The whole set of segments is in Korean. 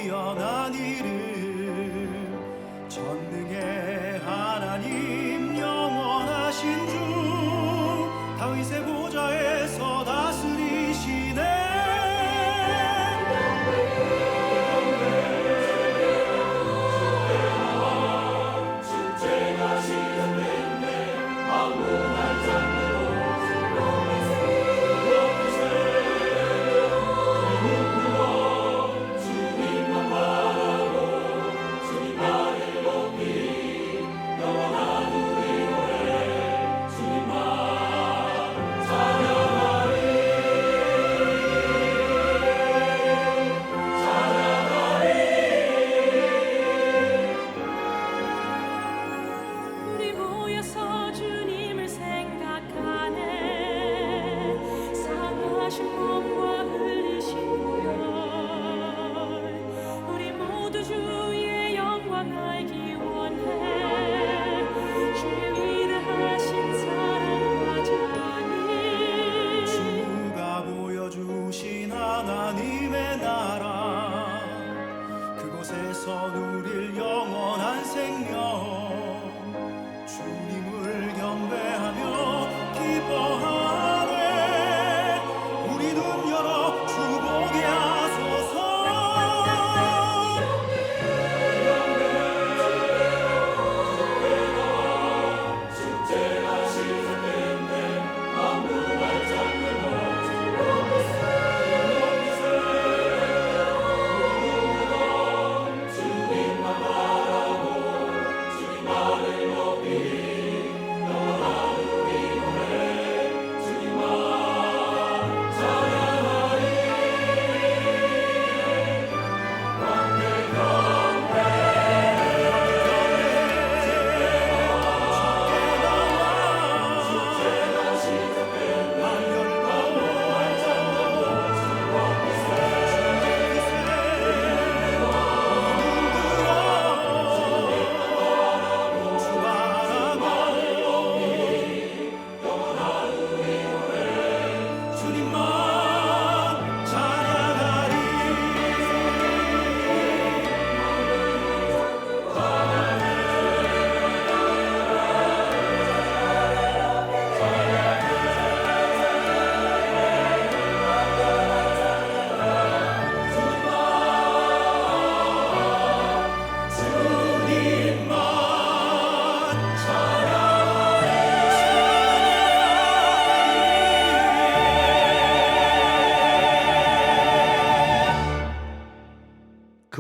뛰어난 이름 전능의 하나님 영원하신 주 다윗의 보좌에서 다스리시네. 하나님의 나라 그곳에서 누릴 영원한 생명 주님을 경배하며 기뻐하네. 우리 눈 열어 주 보게 하소서. 축제가 시작됐네. 만물을 잡는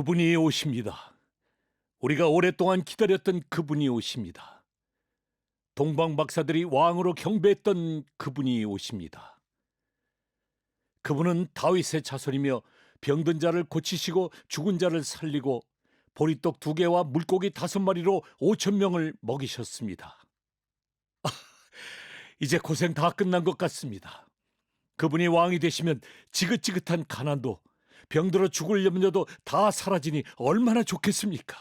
그분이 오십니다. 우리가 오랫동안 기다렸던 그분이 오십니다. 동방 박사들이 왕으로 경배했던 그분이 오십니다. 그분은 다윗의 자손이며 병든 자를 고치시고 죽은 자를 살리고 보리떡 2개와 물고기 5마리로 5,000명을 먹이셨습니다. 이제 고생 다 끝난 것 같습니다. 그분이 왕이 되시면 지긋지긋한 가난도 병들어 죽을 염려도 다 사라지니 얼마나 좋겠습니까?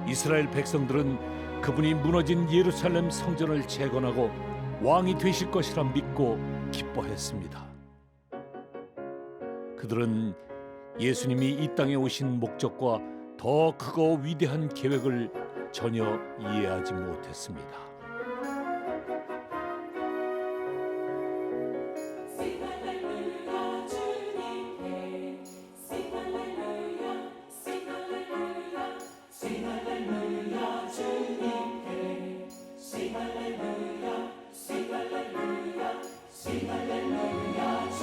이스라엘 백성들은 그분이 무너진 예루살렘 성전을 재건하고 왕이 되실 것이라 믿고 기뻐했습니다. 그들은 예수님이 이 땅에 오신 목적과 더 크고 위대한 계획을 전혀 이해하지 못했습니다. Sing hallelujah,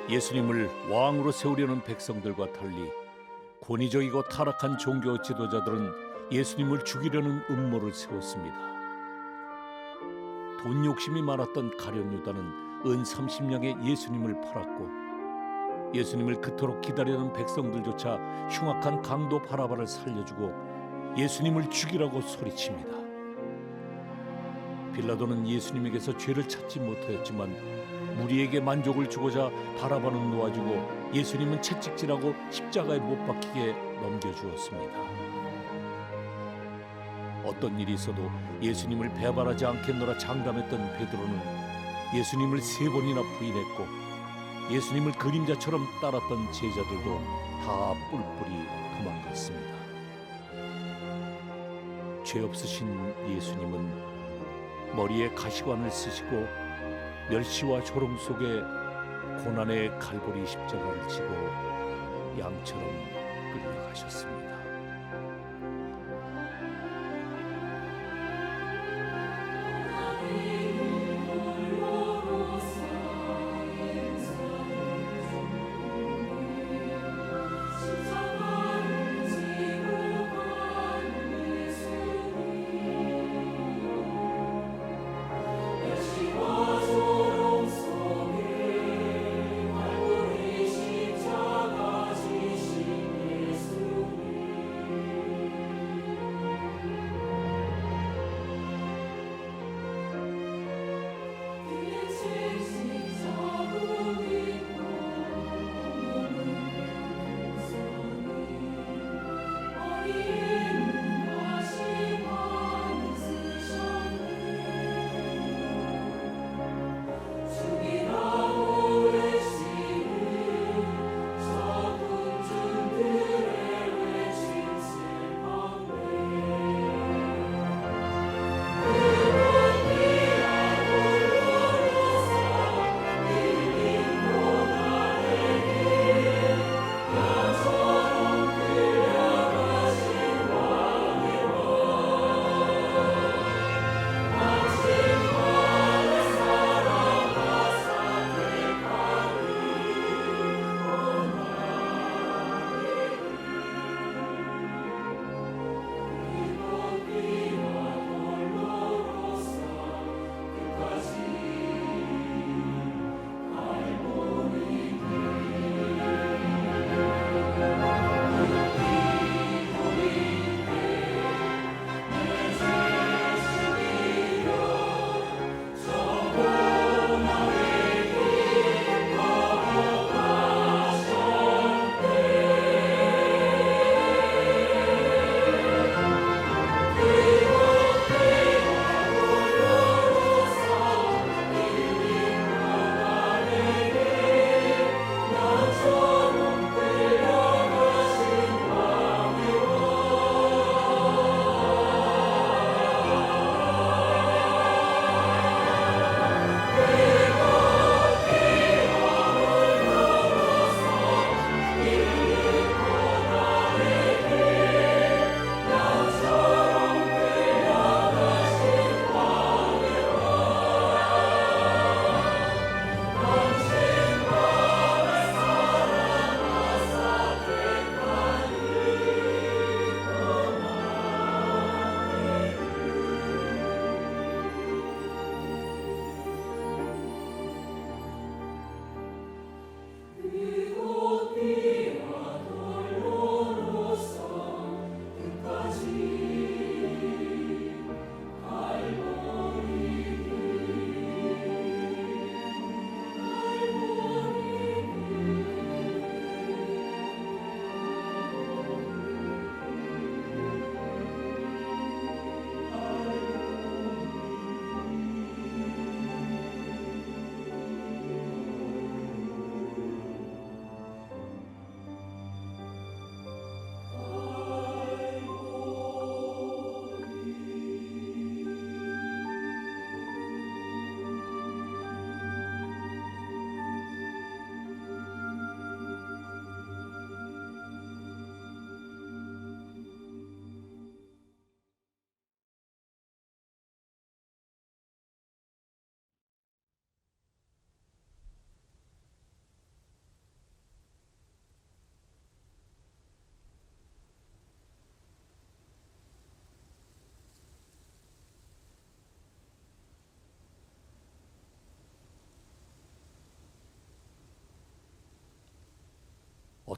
예수님을 왕으로 세우려는 백성들과 달리 권위적이고 타락한 종교 지도자들은 예수님을 죽이려는 음모를 세웠습니다. 돈 욕심이 많았던 가룟 유다는 은 30냥에 예수님을 팔았고, 예수님을 그토록 기다리는 백성들조차 흉악한 강도 바라바를 살려주고 예수님을 죽이라고 소리칩니다. 빌라도는 예수님에게서 죄를 찾지 못하였지만 무리에게 만족을 주고자 바라바는 놓아주고 예수님은 채찍질하고 십자가에 못 박히게 넘겨주었습니다. 어떤 일이 있어도 예수님을 배반하지 않겠노라 장담했던 베드로는 예수님을 3번이나 부인했고, 예수님을 그림자처럼 따랐던 제자들도 다 뿔뿔이 도망갔습니다. 죄 없으신 예수님은 머리에 가시관을 쓰시고 멸시와 조롱 속에 고난의 갈보리 십자가를 지고 양처럼 끌려가셨습니다.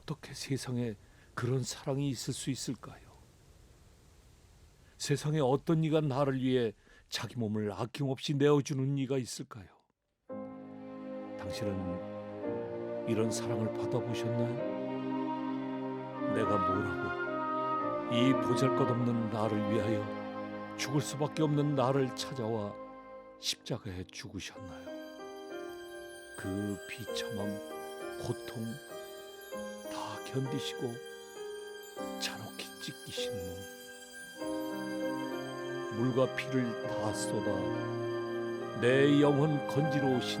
어떻게 세상에 그런 사랑이 있을 수 있을까요? 세상에 어떤 이가 나를 위해 자기 몸을 아낌없이 내어주는 이가 있을까요? 당신은 이런 사랑을 받아보셨나요? 내가 뭐라고 이 보잘것없는 나를 위하여 죽을 수밖에 없는 나를 찾아와 십자가에 죽으셨나요? 그 비참함, 고통 다 견디시고 잔혹히 찢기신 몸, 물과 피를 다 쏟아 내 영혼 건지러우신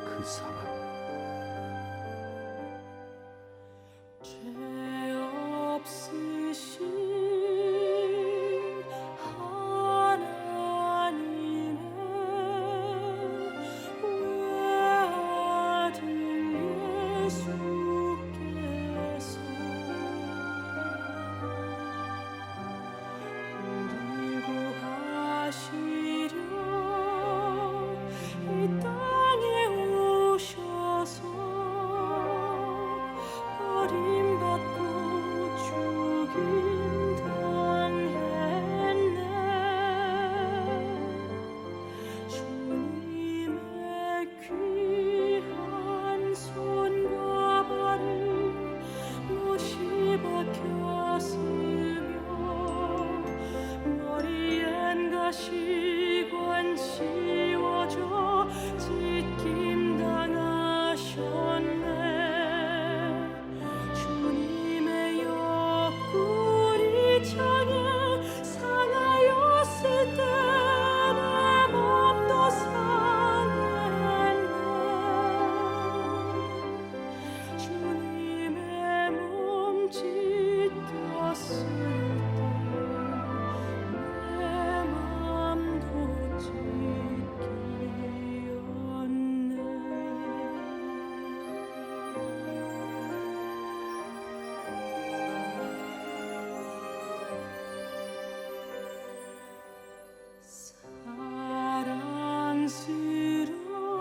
그 사랑. 죄 없으신 하나님의 외아들 예수께서 우리를 구하시려 이 땅에 오셔서 버림받고 죽임 당했네. 주님의 귀한 손과 발을 못이 박혔으며 머리엔 가시관 씌워져 찢김 당하셨네. 주님의 옆구리 창에 상하였을 때 내 몸도 상했네. 주님의 몸 찢겼을 때 내 맘도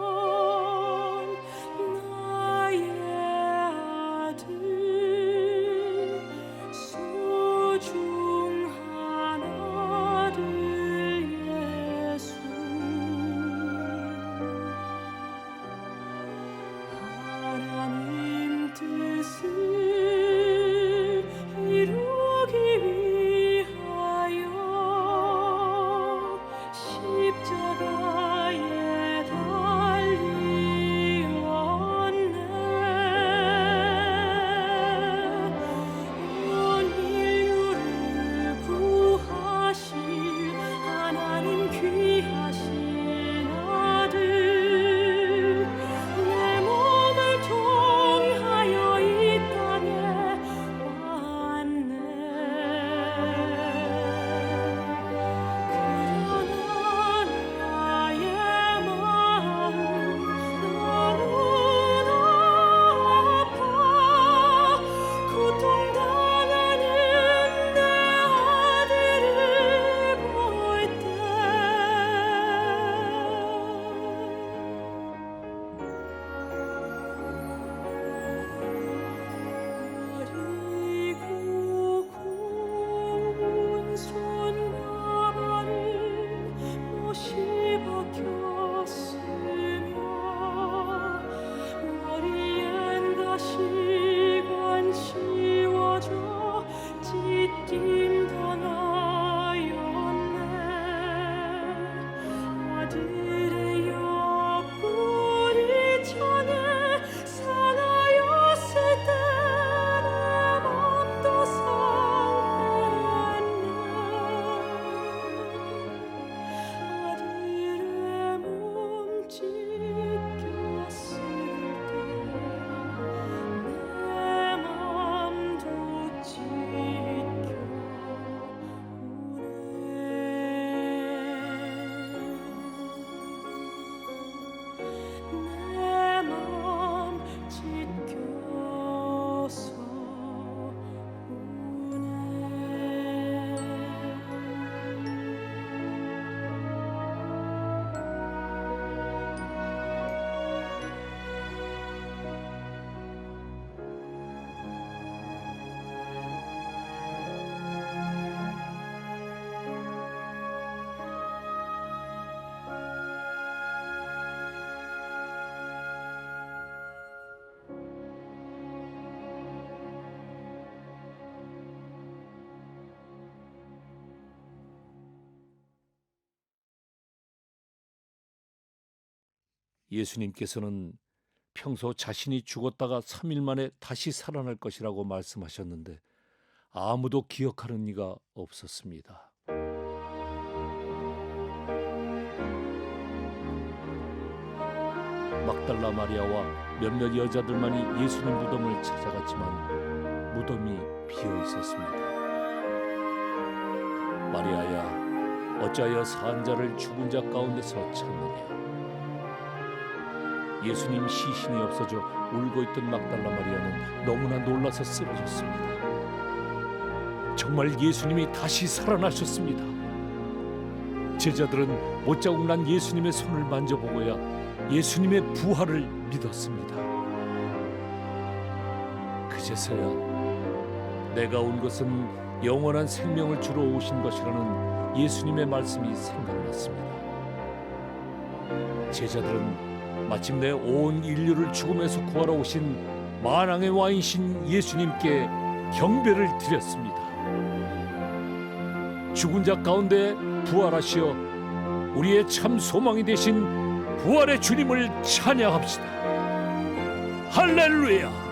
사랑스러운 나의 아들 소중한 아들 예수 하나님 뜻을 이루기 위하여 십자가에 달리었네. 온 인류를 구하실 하나님 귀하신 아들 내 몸을 통하여 이 땅에 왔네. 그러나 나의 마음 너무나 아파 고통당하는 내 아들을 볼 때 그리고 군 손과 발을 못이 박혔으며 머리엔 가시관 씌워져 찢김 당하였네. 아들의 옆구리 창에 상하였을 때 내 맘도 상했네. 아들의 예수님께서는 평소 자신이 죽었다가 3일 만에 다시 살아날 것이라고 말씀하셨는데 아무도 기억하는 이가 없었습니다. 막달라 마리아와 몇몇 여자들만이 예수님 무덤을 찾아갔지만 무덤이 비어 있었습니다. 마리아야, 어찌하여 산 자를 죽은 자 가운데서 찾느냐? 예수님 시신이 없어져 울고 있던 막달라 마리아는 너무나 놀라서 쓰러졌습니다. 정말 예수님이 다시 살아나셨습니다. 제자들은 못자국 난 예수님의 손을 만져보고야 예수님의 부활을 믿었습니다. 그제서야 내가 온 것은 영원한 생명을 주러 오신 것이라는 예수님의 말씀이 생각났습니다. 제자들은 마침내 온 인류를 죽음에서 구하러 오신 만왕의 왕이신 예수님께 경배를 드렸습니다. 죽은 자 가운데 부활하시어 우리의 참 소망이 되신 부활의 주님을 찬양합시다. 할렐루야!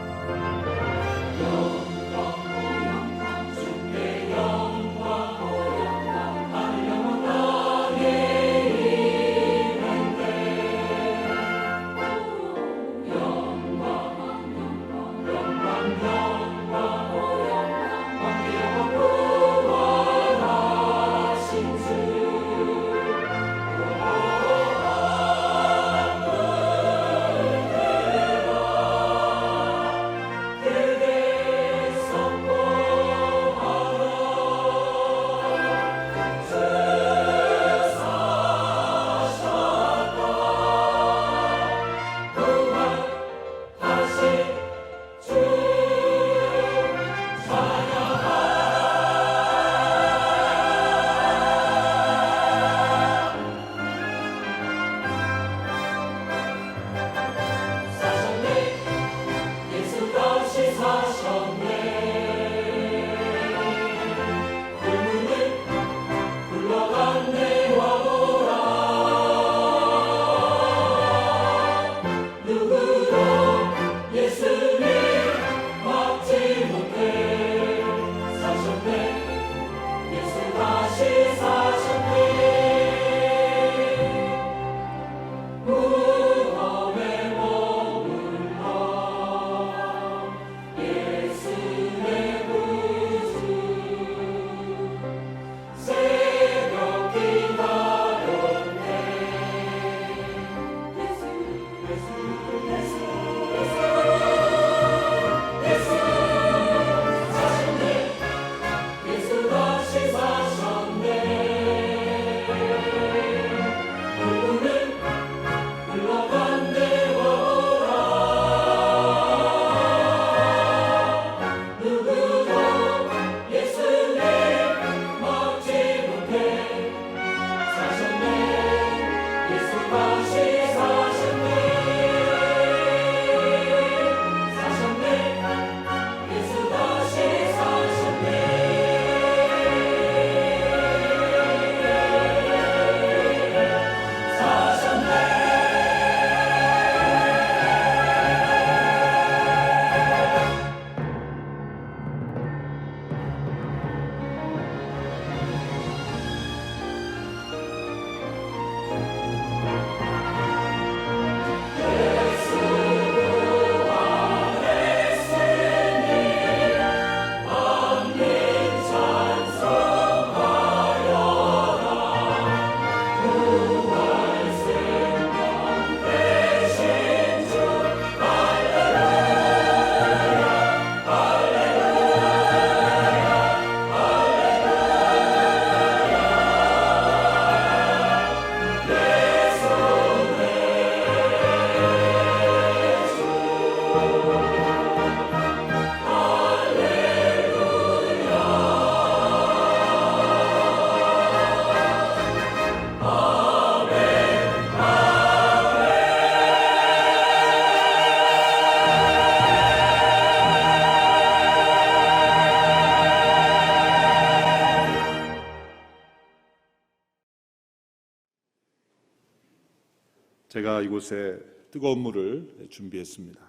제가 이곳에 뜨거운 물을 준비했습니다.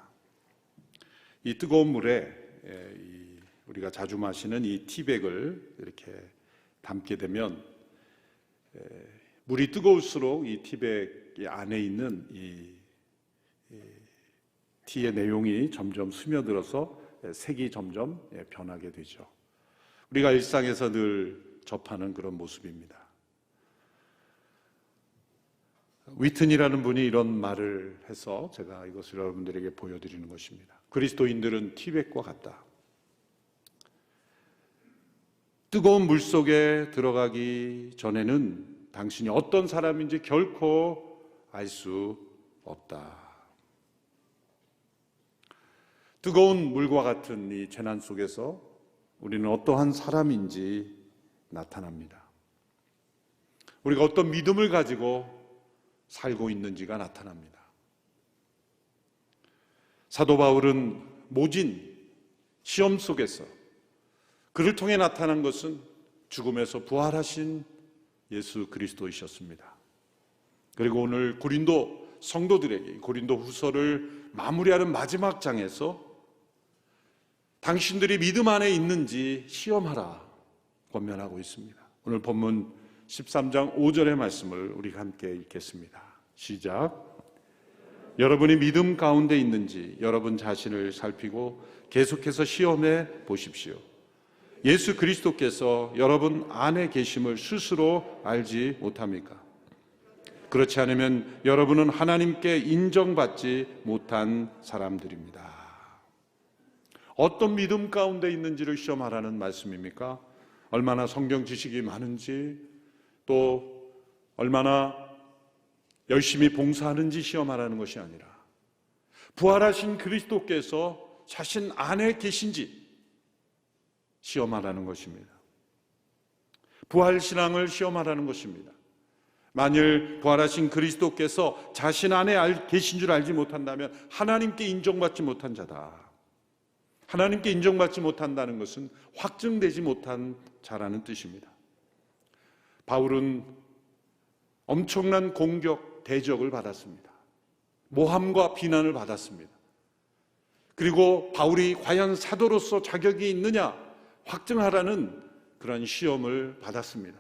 이 뜨거운 물에 우리가 자주 마시는 이 티백을 이렇게 담게 되면 물이 뜨거울수록 이 티백 안에 있는 이 티의 내용이 점점 스며들어서 색이 점점 변하게 되죠. 우리가 일상에서 늘 접하는 그런 모습입니다. 위튼이라는 분이 이런 말을 해서 제가 이것을 여러분들에게 보여드리는 것입니다. 그리스도인들은 티백과 같다. 뜨거운 물 속에 들어가기 전에는 당신이 어떤 사람인지 결코 알 수 없다. 뜨거운 물과 같은 이 재난 속에서 우리는 어떠한 사람인지 나타납니다. 우리가 어떤 믿음을 가지고 살고 있는지가 나타납니다. 사도 바울은 모진 시험 속에서 그를 통해 나타난 것은 죽음에서 부활하신 예수 그리스도이셨습니다. 그리고 오늘 고린도 성도들에게 고린도 후서를 마무리하는 마지막 장에서 당신들이 믿음 안에 있는지 시험하라 권면하고 있습니다. 오늘 본문 13장 5절의 말씀을 우리가 함께 읽겠습니다. 시작. 여러분이 믿음 가운데 있는지 여러분 자신을 살피고 계속해서 시험해 보십시오. 예수 그리스도께서 여러분 안에 계심을 스스로 알지 못합니까? 그렇지 않으면 여러분은 하나님께 인정받지 못한 사람들입니다. 어떤 믿음 가운데 있는지를 시험하라는 말씀입니까? 얼마나 성경 지식이 많은지, 또 얼마나 열심히 봉사하는지 시험하라는 것이 아니라 부활하신 그리스도께서 자신 안에 계신지 시험하라는 것입니다. 부활신앙을 시험하라는 것입니다. 만일 부활하신 그리스도께서 자신 안에 계신 줄 알지 못한다면 하나님께 인정받지 못한 자다. 하나님께 인정받지 못한다는 것은 확증되지 못한 자라는 뜻입니다. 바울은 엄청난 공격, 대적을 받았습니다. 모함과 비난을 받았습니다. 그리고 바울이 과연 사도로서 자격이 있느냐 확증하라는 그런 시험을 받았습니다.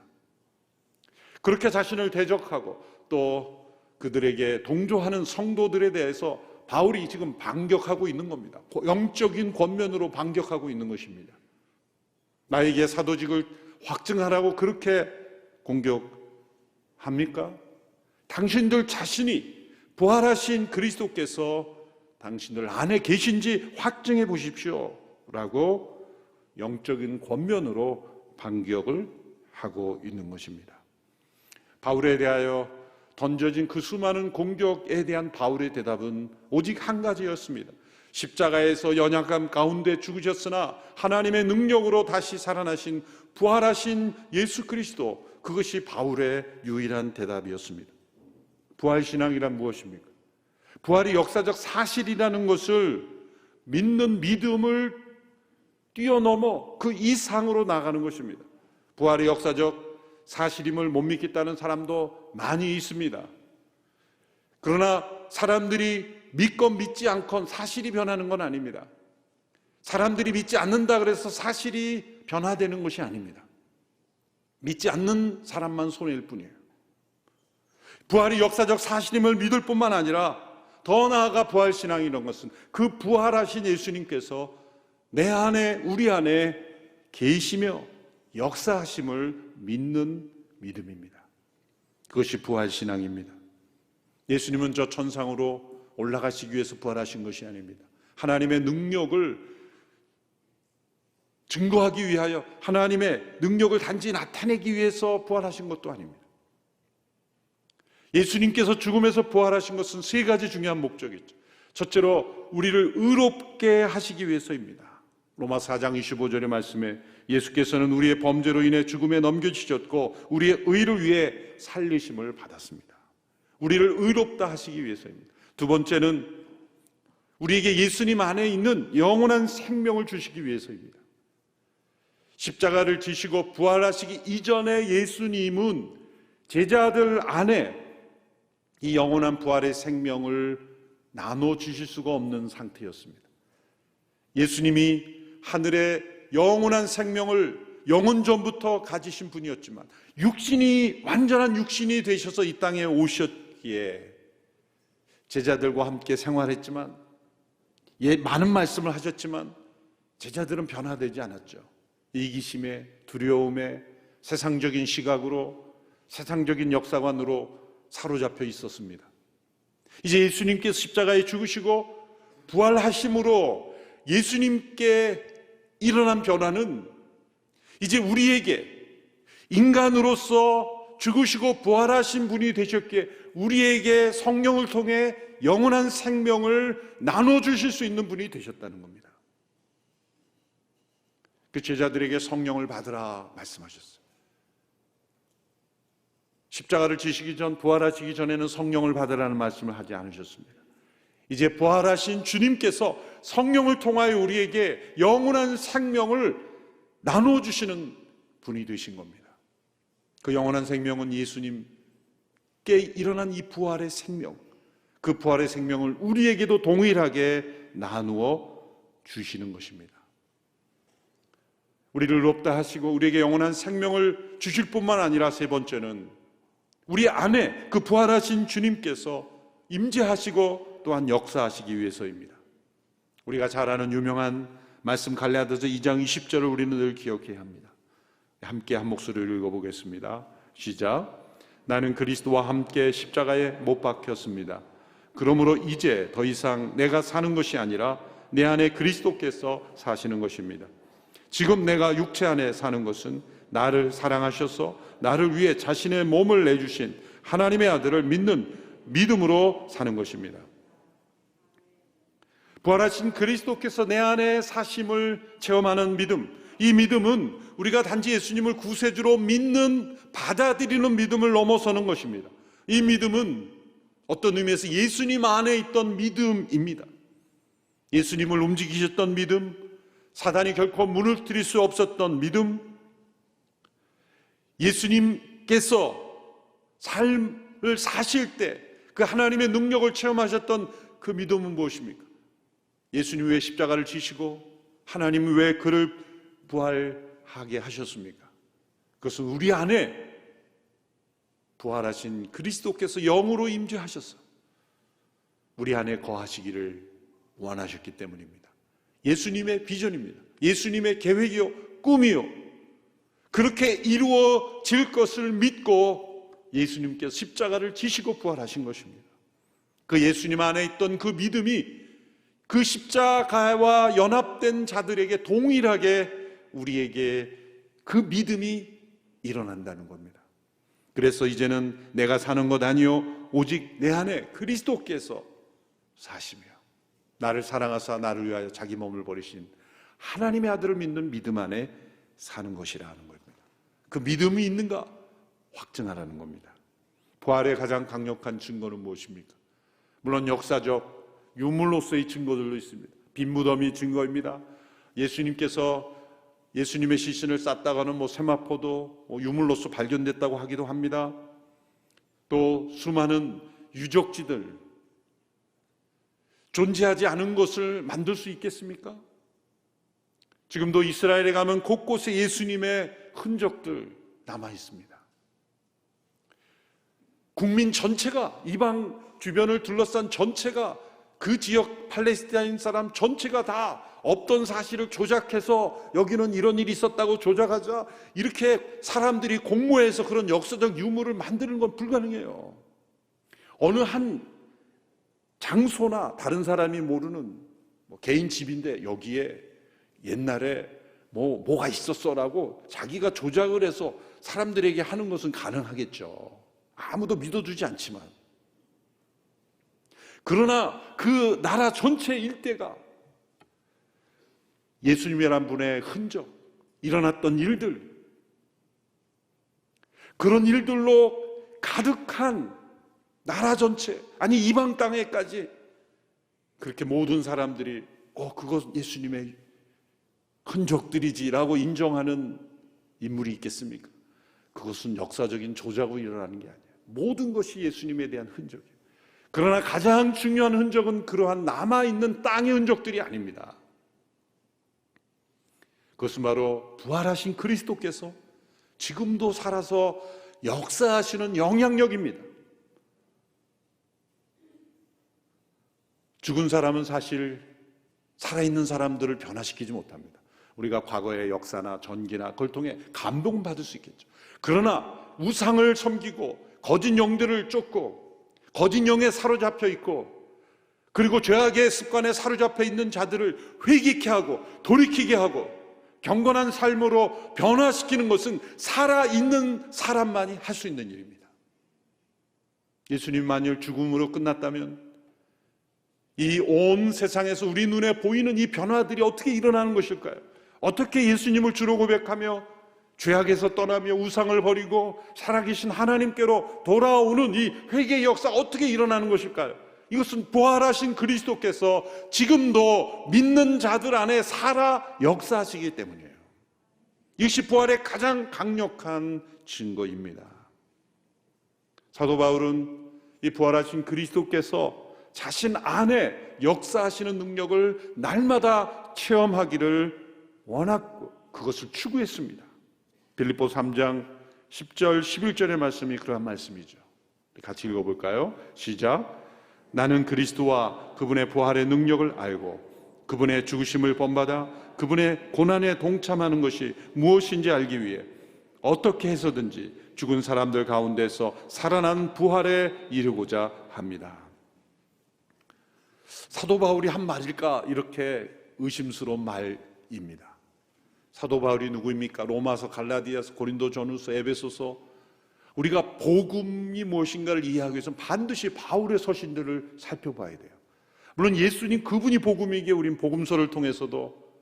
그렇게 자신을 대적하고 또 그들에게 동조하는 성도들에 대해서 바울이 지금 반격하고 있는 겁니다. 영적인 권면으로 반격하고 있는 것입니다. 나에게 사도직을 확증하라고 그렇게 공격합니까? 당신들 자신이 부활하신 그리스도께서 당신들 안에 계신지 확증해 보십시오 라고 영적인 권면으로 반격을 하고 있는 것입니다. 바울에 대하여 던져진 그 수많은 공격에 대한 바울의 대답은 오직 한 가지였습니다. 십자가에서 연약함 가운데 죽으셨으나 하나님의 능력으로 다시 살아나신 부활하신 예수 그리스도, 그것이 바울의 유일한 대답이었습니다. 부활신앙이란 무엇입니까? 부활이 역사적 사실이라는 것을 믿는 믿음을 뛰어넘어 그 이상으로 나가는 것입니다. 부활이 역사적 사실임을 못 믿겠다는 사람도 많이 있습니다. 그러나 사람들이 믿건 믿지 않건 사실이 변하는 건 아닙니다. 사람들이 믿지 않는다 그래서 사실이 변화되는 것이 아닙니다. 믿지 않는 사람만 손해일 뿐이에요. 부활이 역사적 사실임을 믿을 뿐만 아니라 더 나아가 부활신앙이라는 것은 그 부활하신 예수님께서 내 안에, 우리 안에 계시며 역사하심을 믿는 믿음입니다. 그것이 부활신앙입니다. 예수님은 저 천상으로 올라가시기 위해서 부활하신 것이 아닙니다. 하나님의 능력을 증거하기 위하여, 하나님의 능력을 단지 나타내기 위해서 부활하신 것도 아닙니다. 예수님께서 죽음에서 부활하신 것은 세 가지 중요한 목적이 있죠. 첫째로 우리를 의롭게 하시기 위해서입니다. 로마서 4장 25절의 말씀에 예수께서는 우리의 범죄로 인해 죽음에 넘겨지셨고 우리의 의를 위해 살리심을 받았습니다. 우리를 의롭다 하시기 위해서입니다. 두 번째는 우리에게 예수님 안에 있는 영원한 생명을 주시기 위해서입니다. 십자가를 지시고 부활하시기 이전에 예수님은 제자들 안에 이 영원한 부활의 생명을 나눠 주실 수가 없는 상태였습니다. 예수님이 하늘의 영원한 생명을 영원 전부터 가지신 분이었지만 완전한 육신이 되셔서 이 땅에 오셨기에 제자들과 함께 생활했지만 많은 말씀을 하셨지만 제자들은 변화되지 않았죠. 이기심에, 두려움에, 세상적인 시각으로, 세상적인 역사관으로 사로잡혀 있었습니다. 이제 예수님께서 십자가에 죽으시고 부활하심으로 예수님께 일어난 변화는 이제 우리에게 인간으로서 죽으시고 부활하신 분이 되셨기에 우리에게 성령을 통해 영원한 생명을 나눠주실 수 있는 분이 되셨다는 겁니다. 그 제자들에게 성령을 받으라 말씀하셨어요. 십자가를 지시기 전, 부활하시기 전에는 성령을 받으라는 말씀을 하지 않으셨습니다. 이제 부활하신 주님께서 성령을 통하여 우리에게 영원한 생명을 나눠주시는 분이 되신 겁니다. 그 영원한 생명은 예수님께 일어난 이 부활의 생명, 그 부활의 생명을 우리에게도 동일하게 나누어 주시는 것입니다. 우리를 의롭다 하시고 우리에게 영원한 생명을 주실 뿐만 아니라 세 번째는 우리 안에 그 부활하신 주님께서 임재하시고 또한 역사하시기 위해서입니다. 우리가 잘 아는 유명한 말씀 갈라디아서 2장 20절을 우리는 늘 기억해야 합니다. 함께 한 목소리를 읽어보겠습니다. 시작. 나는 그리스도와 함께 십자가에 못 박혔습니다. 그러므로 이제 더 이상 내가 사는 것이 아니라 내 안에 그리스도께서 사시는 것입니다. 지금 내가 육체 안에 사는 것은 나를 사랑하셔서 나를 위해 자신의 몸을 내주신 하나님의 아들을 믿는 믿음으로 사는 것입니다. 부활하신 그리스도께서 내 안에 사심을 체험하는 믿음, 이 믿음은 우리가 단지 예수님을 구세주로 믿는, 받아들이는 믿음을 넘어서는 것입니다. 이 믿음은 어떤 의미에서 예수님 안에 있던 믿음입니다. 예수님을 움직이셨던 믿음, 사단이 결코 무너뜨릴 수 없었던 믿음, 예수님께서 삶을 사실 때 그 하나님의 능력을 체험하셨던 그 믿음은 무엇입니까? 예수님 왜 십자가를 지시고 하나님이 왜 그를 부활하게 하셨습니까? 그것은 우리 안에 부활하신 그리스도께서 영으로 임재하셔서 우리 안에 거하시기를 원하셨기 때문입니다. 예수님의 비전입니다. 예수님의 계획이요, 꿈이요. 그렇게 이루어질 것을 믿고 예수님께서 십자가를 지시고 부활하신 것입니다. 그 예수님 안에 있던 그 믿음이 그 십자가와 연합된 자들에게 동일하게 우리에게 그 믿음이 일어난다는 겁니다. 그래서 이제는 내가 사는 것 아니요 오직 내 안에 그리스도께서 사시며 나를 사랑하사 나를 위하여 자기 몸을 버리신 하나님의 아들을 믿는 믿음 안에 사는 것이라는 겁니다. 그 믿음이 있는가 확증하라는 겁니다. 부활의 가장 강력한 증거는 무엇입니까? 물론 역사적 유물로서의 증거들도 있습니다. 빈 무덤이 증거입니다. 예수님께서 예수님의 시신을 쌌다가는 세마포도 유물로서 발견됐다고 하기도 합니다. 또 수많은 유적지들, 존재하지 않은 것을 만들 수 있겠습니까? 지금도 이스라엘에 가면 곳곳에 예수님의 흔적들 남아 있습니다. 국민 전체가, 이방 주변을 둘러싼 전체가, 그 지역 팔레스타인 사람 전체가 다 없던 사실을 조작해서 여기는 이런 일이 있었다고 조작하자 이렇게 사람들이 공모해서 그런 역사적 유물을 만드는 건 불가능해요. 어느 한 장소나 다른 사람이 모르는 개인 집인데 여기에 옛날에 뭐가 있었어라고 자기가 조작을 해서 사람들에게 하는 것은 가능하겠죠. 아무도 믿어주지 않지만. 그러나 그 나라 전체 일대가 예수님이란 분의 흔적, 일어났던 일들, 그런 일들로 가득한 나라 전체, 아니 이방 땅에까지 그렇게 모든 사람들이 그것 예수님의 흔적들이지라고 인정하는 인물이 있겠습니까? 그것은 역사적인 조작으로 일어나는 게 아니에요. 모든 것이 예수님에 대한 흔적이에요. 그러나 가장 중요한 흔적은 그러한 남아있는 땅의 흔적들이 아닙니다. 그것은 바로 부활하신 그리스도께서 지금도 살아서 역사하시는 영향력입니다. 죽은 사람은 사실 살아있는 사람들을 변화시키지 못합니다. 우리가 과거의 역사나 전기나 그걸 통해 감동받을 수 있겠죠. 그러나 우상을 섬기고 거짓 영들을 쫓고 거짓 영에 사로잡혀 있고 그리고 죄악의 습관에 사로잡혀 있는 자들을 회개케 하고 돌이키게 하고 경건한 삶으로 변화시키는 것은 살아있는 사람만이 할 수 있는 일입니다. 예수님 만일 죽음으로 끝났다면 이 온 세상에서 우리 눈에 보이는 이 변화들이 어떻게 일어나는 것일까요? 어떻게 예수님을 주로 고백하며 죄악에서 떠나며 우상을 버리고 살아계신 하나님께로 돌아오는 이 회개의 역사가 어떻게 일어나는 것일까요? 이것은 부활하신 그리스도께서 지금도 믿는 자들 안에 살아 역사하시기 때문이에요. 이것이 부활의 가장 강력한 증거입니다. 사도 바울은 이 부활하신 그리스도께서 자신 안에 역사하시는 능력을 날마다 체험하기를 원했고 그것을 추구했습니다. 빌립보 3장 10절 11절의 말씀이 그러한 말씀이죠. 같이 읽어볼까요? 시작. 나는 그리스도와 그분의 부활의 능력을 알고 그분의 죽으심을 본받아 그분의 고난에 동참하는 것이 무엇인지 알기 위해 어떻게 해서든지 죽은 사람들 가운데서 살아난 부활에 이르고자 합니다. 사도 바울이 한 말일까? 이렇게 의심스러운 말입니다. 사도 바울이 누구입니까? 로마서, 갈라디아서, 고린도 전후서, 에베소서. 우리가 복음이 무엇인가를 이해하기 위해서는 반드시 바울의 서신들을 살펴봐야 돼요. 물론 예수님 그분이 복음이기에 우린 복음서를 통해서도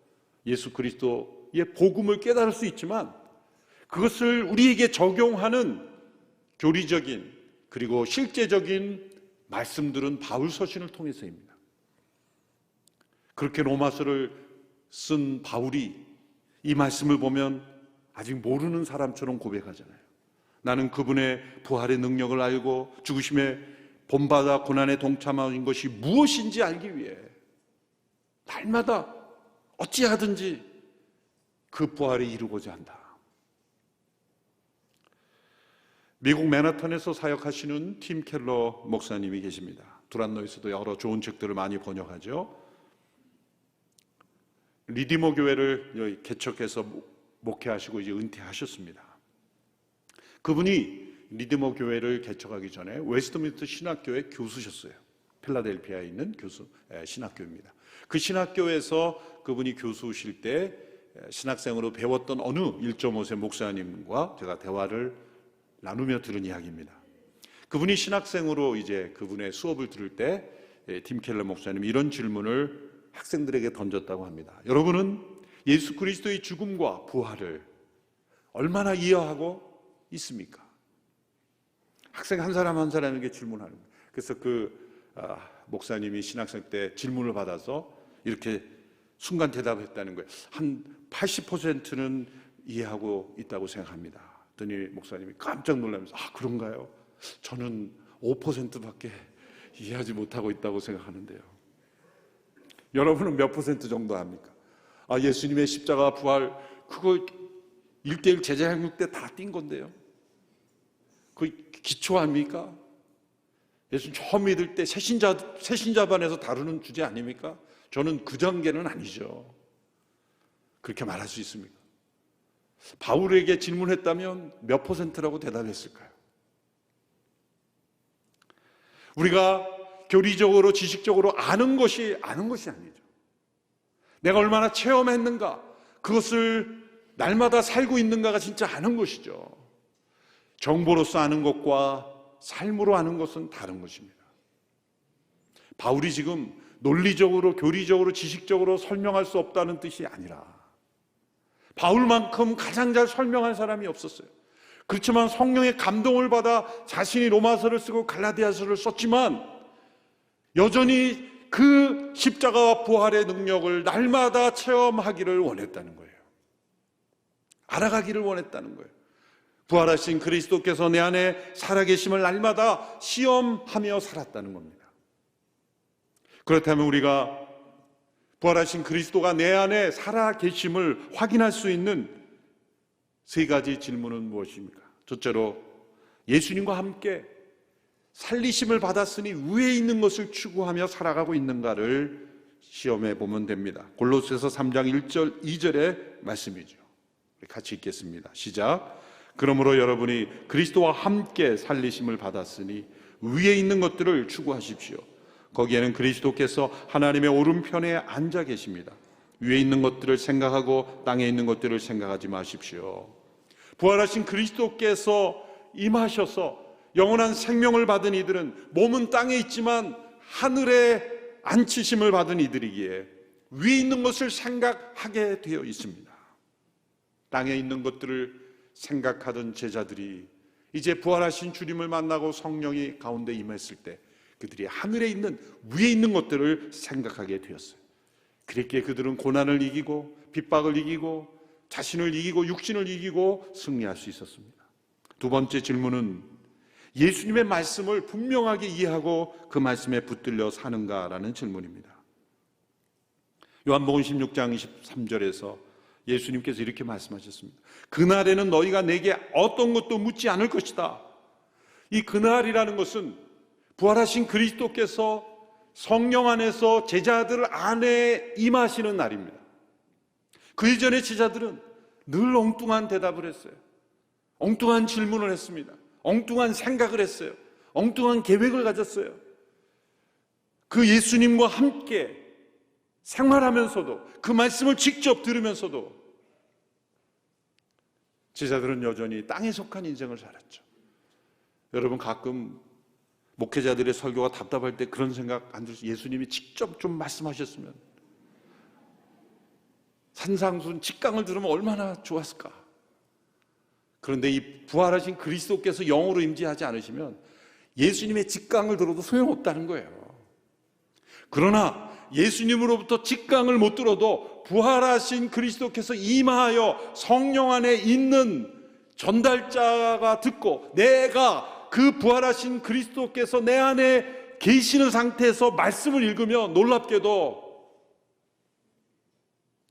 예수 그리스도의 복음을 깨달을 수 있지만 그것을 우리에게 적용하는 교리적인 그리고 실제적인 말씀들은 바울 서신을 통해서입니다. 그렇게 로마서를 쓴 바울이 이 말씀을 보면 아직 모르는 사람처럼 고백하잖아요. 나는 그분의 부활의 능력을 알고 죽으심에 본받아 고난에 동참하는 것이 무엇인지 알기 위해 날마다 어찌하든지 그 부활에 이루고자 한다. 미국 맨하탄에서 사역하시는 팀 켈러 목사님이 계십니다. 두란노에서도 여러 좋은 책들을 많이 번역하죠. 리디머 교회를 개척해서 목회하시고 이제 은퇴하셨습니다. 그분이 리디머 교회를 개척하기 전에 웨스트민스터 신학교의 교수셨어요. 필라델피아에 있는 신학교입니다. 그 신학교에서 그분이 교수실 때 신학생으로 배웠던 어느 1.5세 목사님과 제가 대화를 나누며 들은 이야기입니다. 그분이 신학생으로 이제 그분의 수업을 들을 때 팀 켈러 목사님이 이런 질문을 학생들에게 던졌다고 합니다. 여러분은 예수 그리스도의 죽음과 부활을 얼마나 이해하고 있습니까? 학생 한 사람 한 사람에게 질문하는 거예요. 그래서 목사님이 신학생 때 질문을 받아서 이렇게 순간 대답했다는 거예요. 한 80%는 이해하고 있다고 생각합니다. 그랬더니 목사님이 깜짝 놀라면서 그런가요? 저는 5%밖에 이해하지 못하고 있다고 생각하는데요. 여러분은 몇 퍼센트 정도 합니까? 예수님의 십자가 부활 그거 1:1 제자양육 때 다 띈 건데요. 그 기초 아닙니까? 예수님 처음 믿을 때 새신자반에서 다루는 주제 아닙니까? 저는 그 단계는 아니죠. 그렇게 말할 수 있습니까? 바울에게 질문했다면 몇 퍼센트라고 대답했을까요? 우리가 교리적으로 지식적으로 아는 것이 아니죠. 내가 얼마나 체험했는가, 그것을 날마다 살고 있는가가 진짜 아는 것이죠. 정보로서 아는 것과 삶으로 아는 것은 다른 것입니다. 바울이 지금 논리적으로, 교리적으로, 지식적으로 설명할 수 없다는 뜻이 아니라 바울만큼 가장 잘 설명한 사람이 없었어요. 그렇지만 성령의 감동을 받아 자신이 로마서를 쓰고 갈라디아서를 썼지만 여전히 그 십자가와 부활의 능력을 날마다 체험하기를 원했다는 거예요. 알아가기를 원했다는 거예요. 부활하신 그리스도께서 내 안에 살아계심을 날마다 시험하며 살았다는 겁니다. 그렇다면 우리가 부활하신 그리스도가 내 안에 살아 계심을 확인할 수 있는 세 가지 질문은 무엇입니까? 첫째로 예수님과 함께 살리심을 받았으니 위에 있는 것을 추구하며 살아가고 있는가를 시험해 보면 됩니다. 골로새서 3장 1절 2절의 말씀이죠. 같이 읽겠습니다. 시작. 그러므로 여러분이 그리스도와 함께 살리심을 받았으니 위에 있는 것들을 추구하십시오. 거기에는 그리스도께서 하나님의 오른편에 앉아 계십니다. 위에 있는 것들을 생각하고 땅에 있는 것들을 생각하지 마십시오. 부활하신 그리스도께서 임하셔서 영원한 생명을 받은 이들은 몸은 땅에 있지만 하늘에 앉히심을 받은 이들이기에 위에 있는 것을 생각하게 되어 있습니다. 땅에 있는 것들을 생각하던 제자들이 이제 부활하신 주님을 만나고 성령이 가운데 임했을 때 그들이 하늘에 있는 위에 있는 것들을 생각하게 되었어요. 그렇게 그들은 고난을 이기고 핍박을 이기고 자신을 이기고 육신을 이기고 승리할 수 있었습니다. 두 번째 질문은 예수님의 말씀을 분명하게 이해하고 그 말씀에 붙들려 사는가라는 질문입니다. 요한복음 16장 23절에서 예수님께서 이렇게 말씀하셨습니다. 그날에는 너희가 내게 어떤 것도 묻지 않을 것이다. 이 그날이라는 것은 부활하신 그리스도께서 성령 안에서 제자들 안에 임하시는 날입니다. 그 이전의 제자들은 늘 엉뚱한 대답을 했어요. 엉뚱한 질문을 했습니다. 엉뚱한 생각을 했어요. 엉뚱한 계획을 가졌어요. 그 예수님과 함께 생활하면서도 그 말씀을 직접 들으면서도 제자들은 여전히 땅에 속한 인생을 살았죠. 여러분 가끔 목회자들의 설교가 답답할 때 그런 생각 안 들으세요? 예수님이 직접 좀 말씀하셨으면 산상순 직강을 들으면 얼마나 좋았을까. 그런데 이 부활하신 그리스도께서 영으로 임재하지 않으시면 예수님의 직강을 들어도 소용없다는 거예요. 그러나 예수님으로부터 직강을 못 들어도 부활하신 그리스도께서 임하여 성령 안에 있는 전달자가 듣고 내가 그 부활하신 그리스도께서 내 안에 계시는 상태에서 말씀을 읽으면 놀랍게도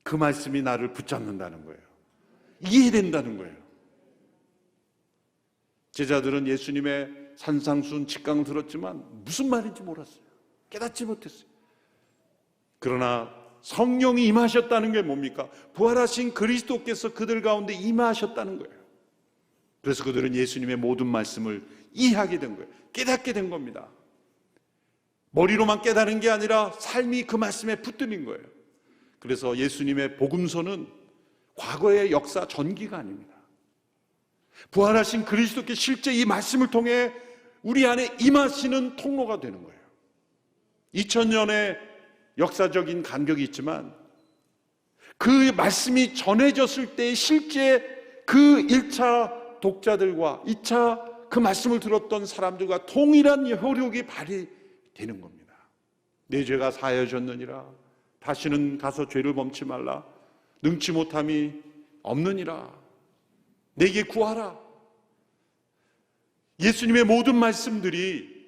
그 말씀이 나를 붙잡는다는 거예요. 이해된다는 거예요. 제자들은 예수님의 산상순 직강을 들었지만 무슨 말인지 몰랐어요. 깨닫지 못했어요. 그러나 성령이 임하셨다는 게 뭡니까? 부활하신 그리스도께서 그들 가운데 임하셨다는 거예요. 그래서 그들은 예수님의 모든 말씀을 이해하게 된 거예요. 깨닫게 된 겁니다. 머리로만 깨달은 게 아니라 삶이 그 말씀에 붙들린 거예요. 그래서 예수님의 복음서는 과거의 역사 전기가 아닙니다. 부활하신 그리스도께 실제 이 말씀을 통해 우리 안에 임하시는 통로가 되는 거예요. 2000년의 역사적인 간격이 있지만 그 말씀이 전해졌을 때 실제 그 1차 독자들과 2차 그 말씀을 들었던 사람들과 동일한 효력이 발휘되는 겁니다. 내 죄가 사하여졌느니라. 다시는 가서 죄를 범치 말라. 능치 못함이 없느니라. 내게 구하라. 예수님의 모든 말씀들이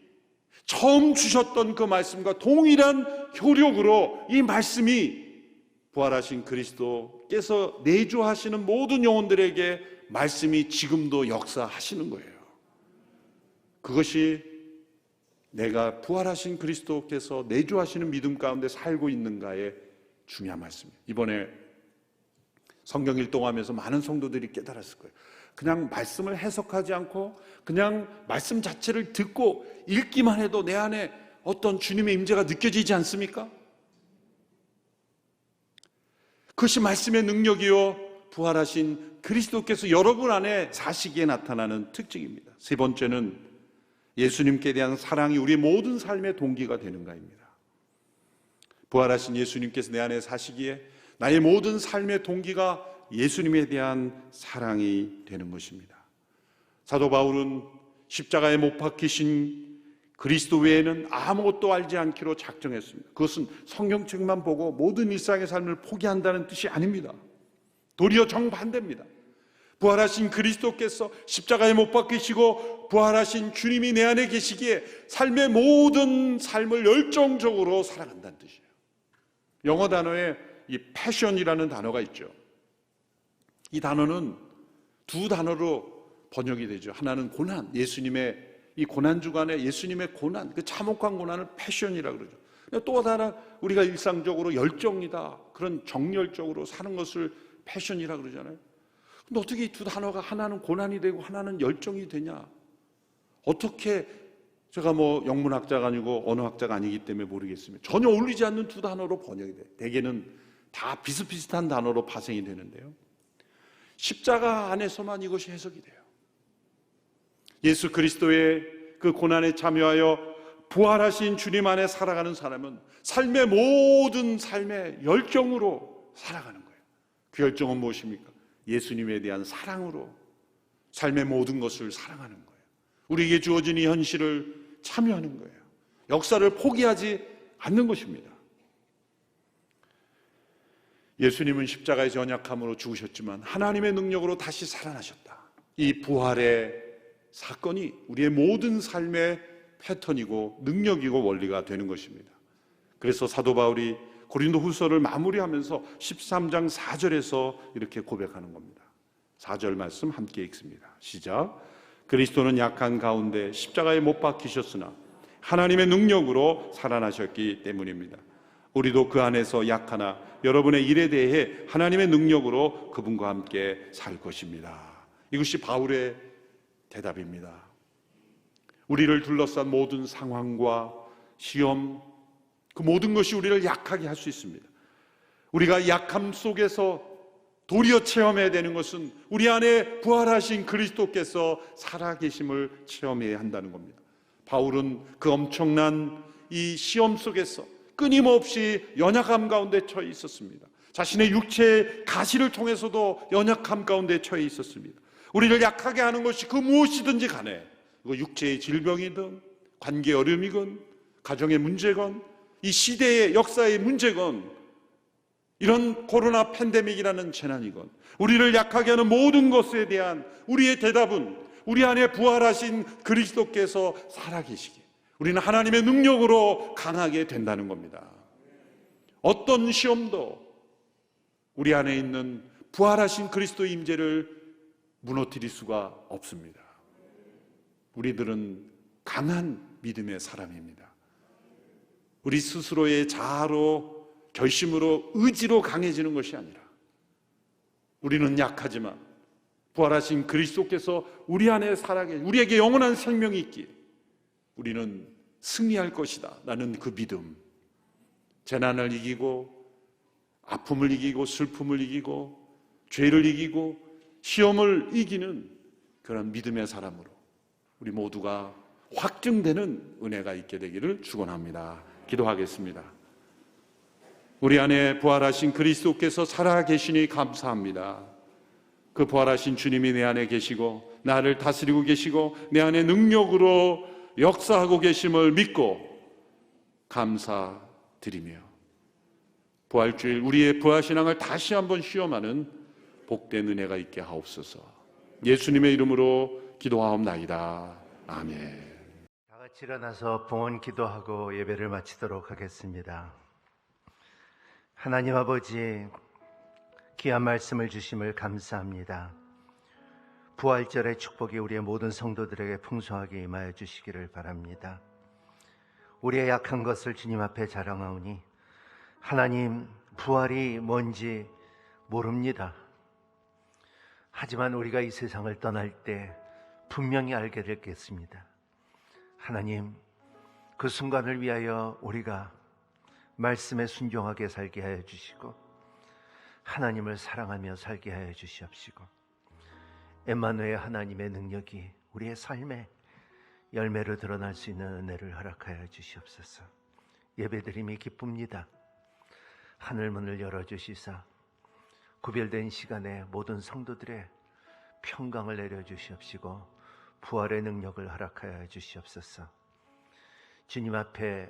처음 주셨던 그 말씀과 동일한 효력으로 이 말씀이 부활하신 그리스도께서 내주하시는 모든 영혼들에게 말씀이 지금도 역사하시는 거예요. 그것이 내가 부활하신 그리스도께서 내주하시는 믿음 가운데 살고 있는가의 중요한 말씀이에요. 이번에 성경 일동하면서 많은 성도들이 깨달았을 거예요. 그냥 말씀을 해석하지 않고 그냥 말씀 자체를 듣고 읽기만 해도 내 안에 어떤 주님의 임재가 느껴지지 않습니까? 그것이 말씀의 능력이요 부활하신 그리스도께서 여러분 안에 사시기에 나타나는 특징입니다. 세 번째는 예수님께 대한 사랑이 우리의 모든 삶의 동기가 되는가입니다. 부활하신 예수님께서 내 안에 사시기에 나의 모든 삶의 동기가 예수님에 대한 사랑이 되는 것입니다. 사도 바울은 십자가에 못 박히신 그리스도 외에는 아무것도 알지 않기로 작정했습니다. 그것은 성경책만 보고 모든 일상의 삶을 포기한다는 뜻이 아닙니다. 도리어 정반대입니다. 부활하신 그리스도께서 십자가에 못 박히시고 부활하신 주님이 내 안에 계시기에 삶의 모든 삶을 열정적으로 살아간다는 뜻이에요. 영어 단어에 이 패션이라는 단어가 있죠. 이 단어는 두 단어로 번역이 되죠. 하나는 고난, 예수님의 이 고난 주간에 예수님의 고난, 그 참혹한 고난을 패션이라고 그러죠. 또 하나 우리가 일상적으로 열정이다, 그런 정열적으로 사는 것을 패션이라고 그러잖아요. 근데 어떻게 이 두 단어가 하나는 고난이 되고 하나는 열정이 되냐? 어떻게, 제가 뭐 영문학자가 아니고 언어학자가 아니기 때문에 모르겠습니다. 전혀 어울리지 않는 두 단어로 번역이 돼요. 대개는 다 비슷비슷한 단어로 파생이 되는데요. 십자가 안에서만 이것이 해석이 돼요. 예수 그리스도의 그 고난에 참여하여 부활하신 주님 안에 살아가는 사람은 삶의 모든 삶의 열정으로 살아가는 거예요. 그 열정은 무엇입니까? 예수님에 대한 사랑으로 삶의 모든 것을 사랑하는 거예요. 우리에게 주어진 이 현실을 참여하는 거예요. 역사를 포기하지 않는 것입니다. 예수님은 십자가에서 연약함으로 죽으셨지만 하나님의 능력으로 다시 살아나셨다. 이 부활의 사건이 우리의 모든 삶의 패턴이고 능력이고 원리가 되는 것입니다. 그래서 사도 바울이 고린도 후서를 마무리하면서 13장 4절에서 이렇게 고백하는 겁니다. 4절 말씀 함께 읽습니다. 시작. 그리스도는 약한 가운데 십자가에 못 박히셨으나 하나님의 능력으로 살아나셨기 때문입니다. 우리도 그 안에서 약하나 여러분의 일에 대해 하나님의 능력으로 그분과 함께 살 것입니다. 이것이 바울의 대답입니다. 우리를 둘러싼 모든 상황과 시험, 그 모든 것이 우리를 약하게 할 수 있습니다. 우리가 약함 속에서 도리어 체험해야 되는 것은 우리 안에 부활하신 그리스도께서 살아계심을 체험해야 한다는 겁니다. 바울은 그 엄청난 이 시험 속에서 끊임없이 연약함 가운데 처해 있었습니다. 자신의 육체의 가시를 통해서도 연약함 가운데 처해 있었습니다. 우리를 약하게 하는 것이 그 무엇이든지 간에, 그 육체의 질병이든 관계 어려움이건 가정의 문제건 이 시대의 역사의 문제건 이런 코로나 팬데믹이라는 재난이건 우리를 약하게 하는 모든 것에 대한 우리의 대답은 우리 안에 부활하신 그리스도께서 살아계시기에 우리는 하나님의 능력으로 강하게 된다는 겁니다. 어떤 시험도 우리 안에 있는 부활하신 그리스도의 임재를 무너뜨릴 수가 없습니다. 우리들은 강한 믿음의 사람입니다. 우리 스스로의 자아로, 결심으로, 의지로 강해지는 것이 아니라 우리는 약하지만 부활하신 그리스도께서 우리 안에 살아계신, 우리에게 영원한 생명이 있기에 우리는 승리할 것이다 라는 그 믿음, 재난을 이기고 아픔을 이기고 슬픔을 이기고 죄를 이기고 시험을 이기는 그런 믿음의 사람으로 우리 모두가 확증되는 은혜가 있게 되기를 축원합니다. 기도하겠습니다. 우리 안에 부활하신 그리스도께서 살아계시니 감사합니다. 그 부활하신 주님이 내 안에 계시고 나를 다스리고 계시고 내 안에 능력으로 역사하고 계심을 믿고 감사드리며 부활주일 우리의 부활신앙을 다시 한번 시험하는 복된 은혜가 있게 하옵소서. 예수님의 이름으로 기도하옵나이다. 아멘. 다 같이 일어나서 봉헌 기도하고 예배를 마치도록 하겠습니다. 하나님 아버지, 귀한 말씀을 주심을 감사합니다. 부활절의 축복이 우리의 모든 성도들에게 풍성하게 임하여 주시기를 바랍니다. 우리의 약한 것을 주님 앞에 자랑하오니 하나님, 부활이 뭔지 모릅니다. 하지만 우리가 이 세상을 떠날 때 분명히 알게 될 것입니다. 하나님, 그 순간을 위하여 우리가 말씀에 순종하게 살게 하여 주시고 하나님을 사랑하며 살게 하여 주시옵시고 엠마누엘 하나님의 능력이 우리의 삶에 열매로 드러날 수 있는 은혜를 허락하여 주시옵소서. 예배드림이 기쁩니다. 하늘문을 열어주시사 구별된 시간에 모든 성도들의 평강을 내려주시옵시고 부활의 능력을 허락하여 주시옵소서. 주님 앞에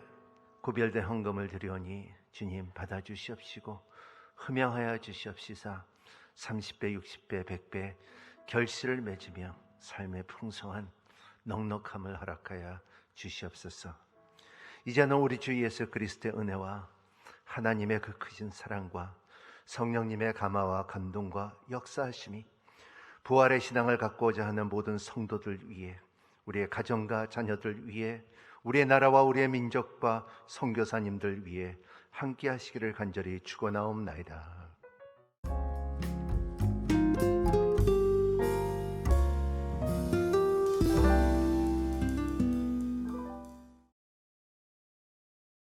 구별된 헌금을 드리오니 주님 받아주시옵시고 흠양하여 주시옵시사 30배, 60배, 100배, 결실을 맺으며 삶의 풍성한 넉넉함을 허락하여 주시옵소서. 이제는 우리 주 예수 그리스도의 은혜와 하나님의 그 크신 사랑과 성령님의 감화와 감동과 역사하심이 부활의 신앙을 갖고자 하는 모든 성도들 위해, 우리의 가정과 자녀들 위해, 우리의 나라와 우리의 민족과 선교사님들 위해 함께 하시기를 간절히 축원하옵나이다.